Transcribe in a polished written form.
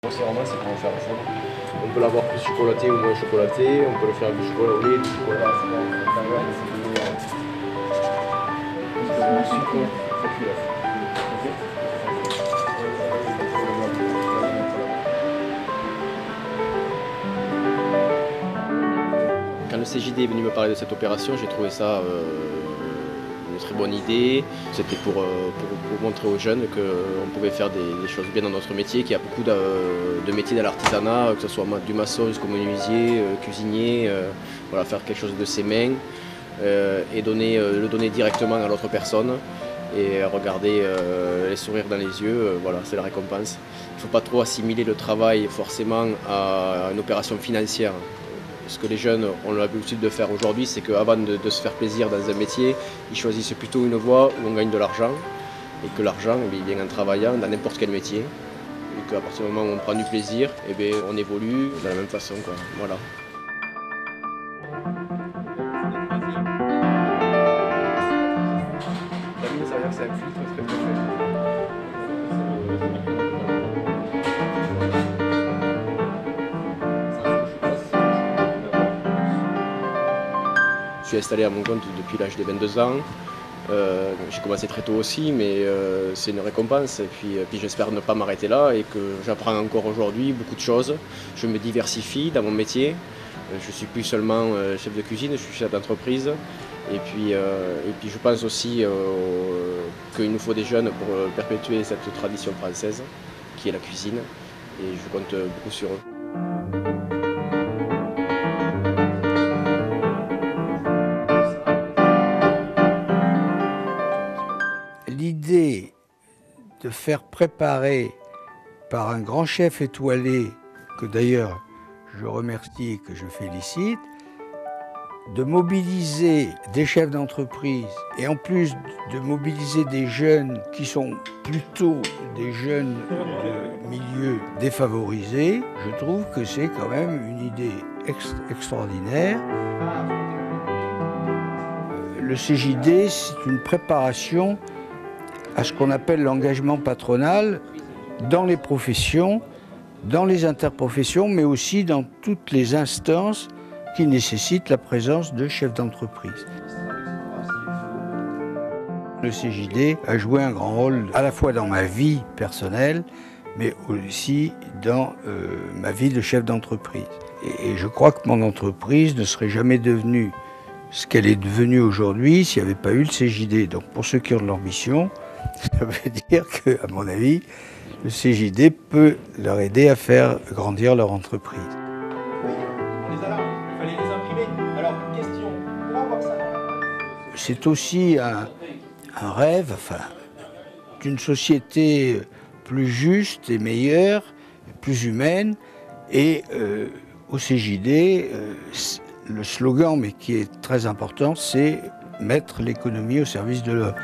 Grossièrement, c'est pour en faire fondre. On peut l'avoir plus chocolaté ou moins chocolaté, on peut le faire du chocolat au lait, du chocolat à Quand le CJD est venu me parler de cette opération, j'ai trouvé ça une très bonne idée. C'était pour montrer aux jeunes qu'on pouvait faire des choses bien dans notre métier, qu'il y a beaucoup de métiers dans l'artisanat, que ce soit du maçon jusqu'au menuisier, cuisinier, voilà, faire quelque chose de ses mains et le donner directement à l'autre personne et regarder les sourires dans les yeux, voilà, c'est la récompense. Il ne faut pas trop assimiler le travail forcément à une opération financière. Ce que les jeunes ont l'habitude de faire aujourd'hui, c'est qu'avant de se faire plaisir dans un métier, ils choisissent plutôt une voie où on gagne de l'argent et que l'argent il vient en travaillant dans n'importe quel métier. Et qu'à partir du moment où on prend du plaisir, eh bien, on évolue de la même façon, quoi. Voilà. La mine, ça veut dire que c'est un filtre très très faible. Je suis installé à mon compte depuis l'âge des 22 ans. J'ai commencé très tôt aussi, mais c'est une récompense. Et puis j'espère ne pas m'arrêter là et que j'apprends encore aujourd'hui beaucoup de choses. Je me diversifie dans mon métier. Je ne suis plus seulement chef de cuisine, je suis chef d'entreprise. Et puis je pense aussi qu'il nous faut des jeunes pour perpétuer cette tradition française qui est la cuisine. Et je compte beaucoup sur eux. L'idée de faire préparer par un grand chef étoilé, que d'ailleurs je remercie et que je félicite, de mobiliser des chefs d'entreprise et en plus de mobiliser des jeunes qui sont plutôt des jeunes de milieux défavorisés, je trouve que c'est quand même une idée extraordinaire. Le CJD, c'est une préparation à ce qu'on appelle l'engagement patronal dans les professions, dans les interprofessions, mais aussi dans toutes les instances qui nécessitent la présence de chefs d'entreprise. Le CJD a joué un grand rôle à la fois dans ma vie personnelle, mais aussi dans ma vie de chef d'entreprise. Et je crois que mon entreprise ne serait jamais devenue ce qu'elle est devenue aujourd'hui s'il n'y avait pas eu le CJD. Donc pour ceux qui ont de l'ambition, ça veut dire que, à mon avis, le CJD peut leur aider à faire grandir leur entreprise. Oui, on les a là, il fallait les imprimer. Alors, question, pour avoir ça. C'est aussi un rêve, enfin, d'une société plus juste et meilleure, plus humaine. Et au CJD, le slogan, mais qui est très important, c'est mettre l'économie au service de l'homme.